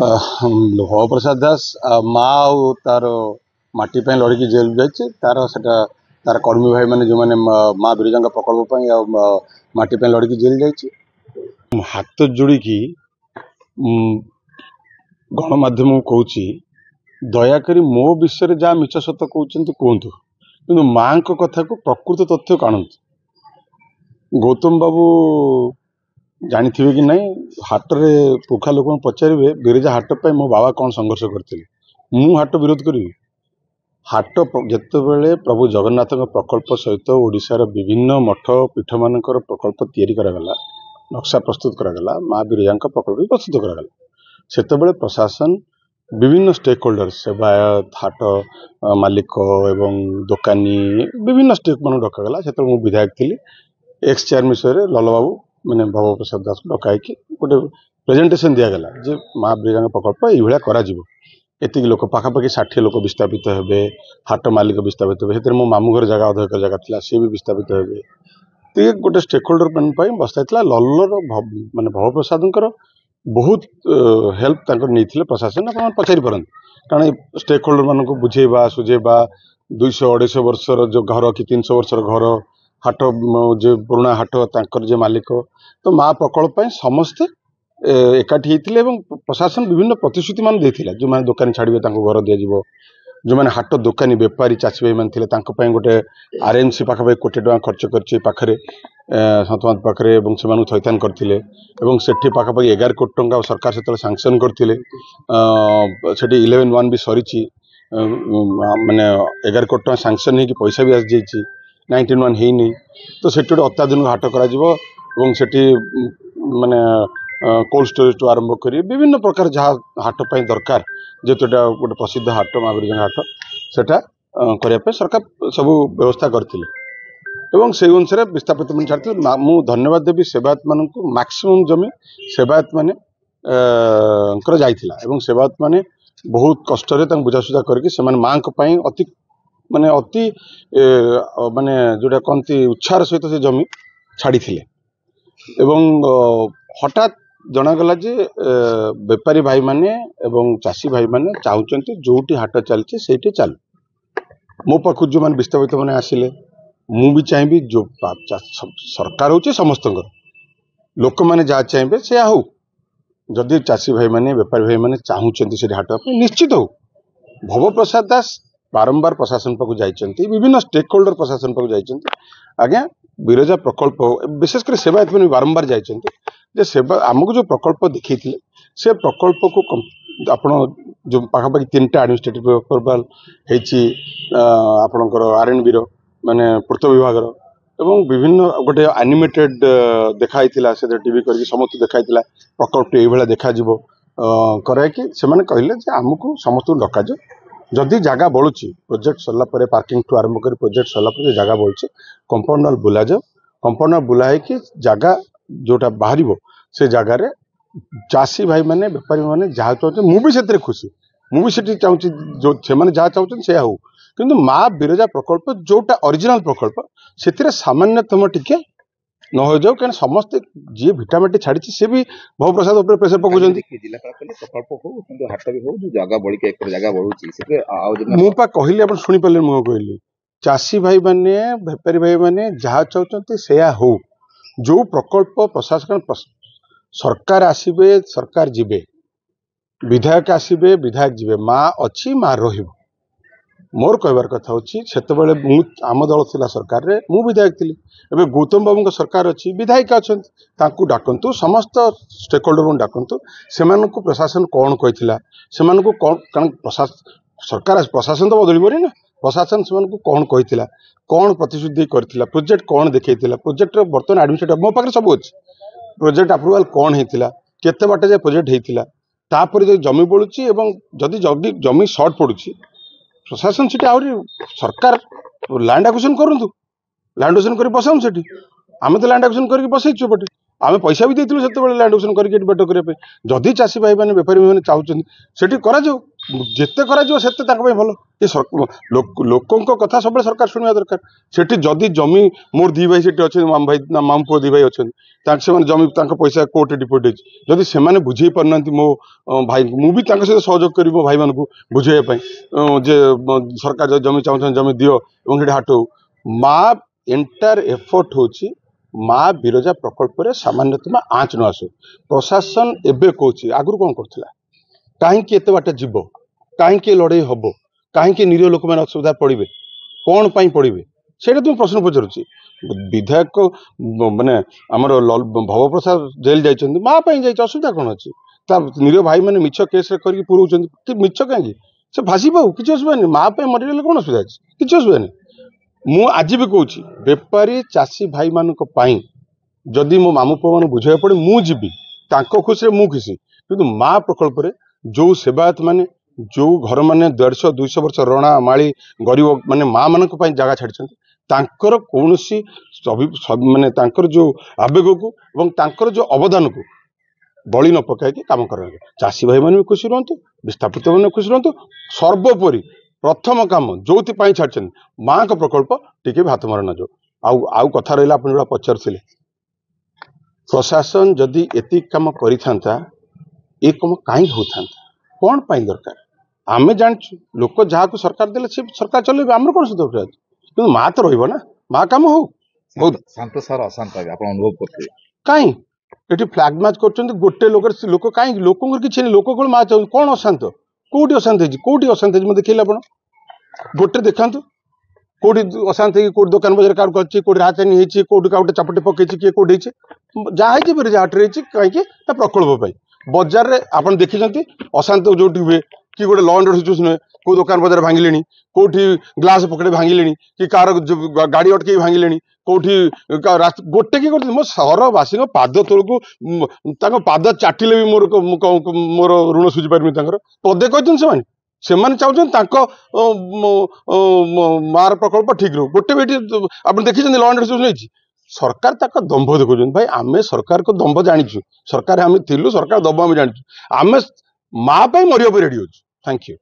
भव प्रसाद दास माँ तार माटी लड़की जेल जाइए तार सेटा तार कर्मी भाई मैंने जो मैंने माँ बिरजा प्रकल्प माटी लड़की जेल जाइए हाथ जोड़ी गणमाध्यम कहूँ दयाकोरी मो विषय जहाँ मिछ सत कहते कहतु कि माँ कथा को प्रकृत तथ्य काणु गौतम बाबू जानी कि नहीं हाट रे पुखा लोक पचारे बिरजा हाट पर मो बाबा कौन संघर्ष करते मु हाट विरोध करी हाट जितेबले प्रभु जगन्नाथ प्रकल्प सहित ओडिशार विभिन्न मठ पीठ मानकर प्रकल्प तैयारी करागला नक्शा प्रस्तुत करागला माँ बिरजा प्रकल्प प्रस्तुत करागला सेतेबेले प्रशासन विभिन्न स्टेक होल्डर सेवायत हाट मालिक एवं दोकानी विभिन्न स्टेक मान डकागला से विधायक थी एक्स चेयरमैन विषय लल बाबू मैंने भव प्रसाद दास को डकाई गोटे प्रेजेंटेशन दिगला जे माँ बिरजा प्रकल्प ये करा एतिक लोक पाखापाखि 60 लोक विस्थापित हे हाट मालिक विस्थापित हे मो मामू घर जगह अध एकर जगह था सी भी विस्थापित हे तो ये गोटे स्टेक होल्डर मान बसता लल्लर माने भव प्रसाद बहुत हेल्प नहीं प्रशासन आप पचारि पारन कारण स्टेक होल्डर मान बुझेबा सुझेबा 200-250 वर्षर जो घर कि 300 वर्षर घर हाट जो पुराणा हाट तांकर जे मालिक तो माँ प्रकल्प समस्ते एकाठी होते प्रशासन विभिन्न प्रतिश्रुति मान देथिला जो मैंने दुकानी छाड़े घर दिज्व जो मैंने हाट दुकानी बेपारी चाषी भाई मैंने गोटे आरएमसी पाखापाखि 1 कोटी टका खर्च कर सतमात पाखे से थैथान करते से पाखापाखि 11 कोटी टका सरकार से सांक्शन करते 11-1 भी सरी माने 11 कोटी टका सांक्शन हो पैसा भी आसी 19-1 है तो से अत्याधुनिक हाट कर माने कोल्ड स्टोरेज टू आरंभ कर विभिन्न प्रकार जहाँ हाट पाई दरकार जेहेतु गोटे प्रसिद्ध हाट माँ बिरजा हाट सेटा करने सरकार सब व्यवस्था करते से अनुसार विस्थापित मैंने छाड़ते मु धन्यवाद देवी सेवायत मान मैक्सिमम जमी सेवायत मैंने सेवायत मैंने बहुत कष्ट बुझासुझा करके माँ अति माने अति माने जोटा कहती उत्साह सहित से जमी छाड़ी हठात जनागला जे बेपारी भाई माने एवं चाषी भाई माने चाहते जोटी हाट चलती से चालू मो पाख जो मैंने विस्थापित मैंने आसिले मु भी चाहिए जो सरकार हूँ समस्त लोक मैंने जहाँ चाहिए से हो जदि चाषी भाई माने बेपारी भाई माने चाहते से हाट निश्चित हो भव प्रसाद दास बारंबार प्रशासन पाक जाइए विभिन्न स्टेक होल्डर प्रशासन पाक जाइए आज्ञा बिरजा प्रकल्प विशेषकर सेवायत मैंने बारंबार जाइए सेवा आमको जो प्रकल्प देखी से प्रकल्प को आपण जो पाखापाखि 3टा एडमिनिस्ट्रेटिव अप्रूवाल आपणकर आरएनबी माने पूर्त विभाग एवं विभिन्न गोटे एनिमेटेड देखाई से टीवी करके समस्त देखाई प्रकल्प ये देखा कराई से कहले आमको समस्त डक जदि जगह बढ़ुची प्रोजेक्ट सरला पार्किंग ठू आरंभ कर प्रोजेक्ट सरला जगह बढ़ुची कंपाउंड वाल बुला जाओ कंपाउंड वाल बुला है जगह जोटा बाहर से जगार चाषी भाई मैंने बेपारी मैंने जहाँ चाहते मुझे खुशी मुझे चाहूँगी जो से जहाँ चाहते से हो कि माँ बिरजा प्रकल्प जोटा ओरिजिनल प्रकल्प से सामान्यतम टिके न हो जाओ क्या समस्ते जी भिटामिटी छाड़ी सी भी भव प्रसाद उपर प्रेसर पकाउं मुझा कहली आप शुणी पारे मुझे कहली चाषी भाई मैंने बेपारी भाई मैंने जहाँ चाहते से हो जो प्रकल्प प्रशासन सरकार आसबे सरकार जीवे विधायक आसबे विधायक जीवे माँ अच्छी माँ रही मोर कहबार कथा होते आम दल थी सरकार रे मु विधायक थी एवं गौतम बाबू सरकार अच्छी विधायिका अच्छा डाकतु समस्त स्टेक होल्डर को डाकतु से प्रशासन कौन कही से कौन सरकार प्रशासन तो बदल ना प्रशासन से कौन कही कौन प्रतिश्रुति करथिला प्रोजेक्ट कौन देखा प्रोजेक्ट बर्तमान एडमिनिस्ट्रेटिव मो पाखे सब अच्छी प्रोजेक्ट अप्रूवाल कौन होता केते बाटे जे प्रोजेक्ट होता तापर जो जमी बढ़ुची जदि जमी सर्ट पड़ुची प्रशासन से सरकार लैंड एक्विजिशन करूँ लैंड एक्विजिशन कर बसाऊँ से आम तो लैंड एक्विजिशन करके बसईचु बटे आम पैसा भी देते लैंड एक्विजिशन करके बेट करने जदि चाषी भाई मैंने बेपारी मैंने चाहते से करा ଯେତେ କରାଯିବ ସେତେ ତାଙ୍କ ପାଇଁ ଭଲ। ଏ ଲୋକଙ୍କ କଥା ସବୁବେଳେ ସରକାର ଶୁଣିବା ଦରକାର। ସେଠି ଯଦି ଜମି ମୋର ଦି ଭାଇ ସେଠି ଅଛନ୍ତି, ମାମୁ ଭାଇ ନା ମାମୁ ପୁଅ ଦି ଭାଇ ଅଛନ୍ତି, ସେମାନେ ଜମି ତାଙ୍କ ପଇସା କୋର୍ଟରେ ଡିପୋଜିଟ୍ ହେଇଛି, ଯଦି ସେମାନେ ବୁଝେଇ ପାରୁନାହାନ୍ତି ମୋ ଭାଇଙ୍କୁ, ମୁଁ ବି ତାଙ୍କ ସହିତ ସହଯୋଗ କରିବି ମୋ ଭାଇମାନଙ୍କୁ ବୁଝେଇବା ପାଇଁ ଯେ ସରକାର ଯଦି ଜମି ଚାହୁଁଛନ୍ତି ଜମି ଦିଅ ଏବଂ ସେଠି ହାଟ ହଉ। ମା ଏଣ୍ଟାୟାର ଏଫର୍ଟ ହେଉଛି ମା ବିରଜା ପ୍ରକଳ୍ପରେ ସାମାନ୍ୟତମ ଆଞ୍ଚ ନ ଆସୁ। ପ୍ରଶାସନ ଏବେ କହୁଛି, ଆଗରୁ କ'ଣ କରୁଥିଲା, କାହିଁକି ଏତେ ବାଟ ଯିବ, କାହିଁକି ଲଢ଼େଇ ହବ, କାହିଁକି ନିରୀହ ଲୋକମାନେ ଅସୁବିଧା ପଡ଼ିବେ, କ'ଣ ପାଇଁ ପଡ଼ିବେ, ସେଇଟା ତ ମୁଁ ପ୍ରଶ୍ନ ପଚାରୁଛି। ବିଧାୟକ ମାନେ ଆମର ଭବପ୍ରସାଦ ଜେଲ୍ ଯାଇଛନ୍ତି, ମା ପାଇଁ ଯାଇଛି, ଅସୁବିଧା କ'ଣ ଅଛି? ତା ନିରୀହ ଭାଇମାନେ ମିଛ କେସ୍ରେ କରିକି ପୁରଉଛନ୍ତି, ମିଛ କାହିଁକି? ସେ ଭାସି ପାଉ, କିଛି ଅସୁବିଧା ନାହିଁ। ମା ପାଇଁ ମରିଗଲେ କ'ଣ ଅସୁବିଧା ଅଛି? କିଛି ଅସୁବିଧା ନାହିଁ। ମୁଁ ଆଜି ବି କହୁଛି, ବେପାରୀ ଚାଷୀ ଭାଇମାନଙ୍କ ପାଇଁ ଯଦି ମୋ ମାମୁ ପୁଅମାନଙ୍କୁ ବୁଝେଇବାକୁ ପଡ଼େ ମୁଁ ଯିବି, ତାଙ୍କ ଖୁସିରେ ମୁଁ ଖୁସି। କିନ୍ତୁ ମା ପ୍ରକଳ୍ପରେ ଯେଉଁ ସେବାୟତ ମାନେ ଯେଉଁ ଘର ମାନେ 150-200 ବର୍ଷ ରଣା ମାଳି ଗରିବ ମାନେ ମା ମାନଙ୍କ ପାଇଁ ଜାଗା ଛାଡ଼ିଛନ୍ତି, ତାଙ୍କର କୌଣସି ମାନେ ତାଙ୍କର ଯେଉଁ ଆବେଗକୁ ଏବଂ ତାଙ୍କର ଯେଉଁ ଅବଦାନକୁ ବଳି ନ ପକାଇକି କାମ କରାଯାଏ। ଚାଷୀ ଭାଇମାନେ ବି ଖୁସି ରୁହନ୍ତୁ, ବିସ୍ଥାପିତ ମାନେ ଖୁସି ରୁହନ୍ତୁ। ସର୍ବୋପରି ପ୍ରଥମ କାମ ଯୋଉଥିପାଇଁ ଛାଡ଼ିଛନ୍ତି ମାଙ୍କ ପ୍ରକଳ୍ପ ଟିକେ ବି ହାତ ମରା ନ ଯାଉ। ଆଉ କଥା ରହିଲା, ଆପଣ ଯୋଉଟା ପଚାରୁଥିଲେ, ପ୍ରଶାସନ ଯଦି ଏତିକି କାମ କରିଥାନ୍ତା ଏ କାମ କାହିଁକି ହଉଥାନ୍ତା, କ'ଣ ପାଇଁ ଦରକାର? ଆମେ ଜାଣିଛୁ ଲୋକ ଯାହାକୁ ସରକାର ଦେଲେ ସେ ସରକାର ଚଲେଇବେ, ଆମର କ'ଣ ସୁଧ ଅଛି? କିନ୍ତୁ ମା ତ ରହିବ ନା, ମା କାମ ହଉ। ବହୁତ ଶାନ୍ତ ସାର୍ ଅଶାନ୍ତ ଆପଣ ଅନୁଭବ କରୁଥିବେ। କାହିଁ ଏଠି ଫ୍ଲାଗ ମାର୍ଚ୍ଚ କରୁଛନ୍ତି ଗୋଟେ ଲୋକ କାହିଁକି? ଲୋକଙ୍କର କିଛି ନାହିଁ, ଲୋକ କ'ଣ ମା ଚାହୁଁଛନ୍ତି? କ'ଣ ଅଶାନ୍ତ? କୋଉଠି ଅଶାନ୍ତ ହେଇଛି? କୋଉଠି ଅଶାନ୍ତ ହେଇଛି? ମୁଁ ଦେଖେଇଲେ ଆପଣ ଗୋଟେ ଦେଖାନ୍ତୁ କୋଉଠି ଅଶାନ୍ତ ହେଇକି, କୋଉଠି ଦୋକାନ ବଜାର କାହାକୁ କରିଛି, କୋଉଠି ରାଜଧାନୀ ହେଇଛି, କୋଉଠି କାଉଟେ ଚାପଟେ ପକେଇଛି, କିଏ କୋଉଠି ହେଇଛି? ଯାହା ହେଇଛି ବିରଜା ହାଟରେ ହେଇଛି। କାହିଁକି? ତା ପ୍ରକଳ୍ପ ପାଇଁ। ବଜାରରେ ଆପଣ ଦେଖିଛନ୍ତି ଅଶାନ୍ତ ଯୋଉଠି ହୁଏ କି ଗୋଟେ ଲ ଆଣ୍ଡ ଅର୍ଡର ସିଚୁଏସନ ହୁଏ, କୋଉ ଦୋକାନ ବଜାର ଭାଙ୍ଗିଲେଣି, କୋଉଠି ଗ୍ଲାସ ପକେଟ ଭାଙ୍ଗିଲେଣି, କି କାହାର ଗାଡି ଅଟକେଇ ଭାଙ୍ଗିଲେଣି, କୋଉଠି ଗୋଟେ କିଏ କରୁଛନ୍ତି? ମୋ ସହରବାସୀଙ୍କ ପାଦ ତଳକୁ ତାଙ୍କ ପାଦ ଚାଟିଲେ ବି ମୋର ଋଣ ସୁଝି ପାରିବି ତାଙ୍କର। ପଦେ କହିଛନ୍ତି ସେମାନେ ଚାହୁଁଛନ୍ତି ତାଙ୍କ ମାର ପ୍ରକଳ୍ପ ଠିକ ରହୁ। ଗୋଟେ ବି ଏଠି ଆପଣ ଦେଖିଛନ୍ତି ଲ ଆଣ୍ଡ ଅର୍ଡର ସିଚୁଏସନ ହେଇଛି? ସରକାର ତାଙ୍କ ଦମ୍ଭ ଦେଖୁଛନ୍ତି। ଭାଇ ଆମେ ସରକାରଙ୍କ ଦମ୍ଭ ଜାଣିଛୁ, ସରକାର ଆମେ ଥିଲୁ, ସରକାର ଦମ୍ଭ ଆମେ ଜାଣିଛୁ, ଆମେ ମା ପାଇଁ ମରିବା ପାଇଁ ରେଡି ଅଛୁ। Thank you.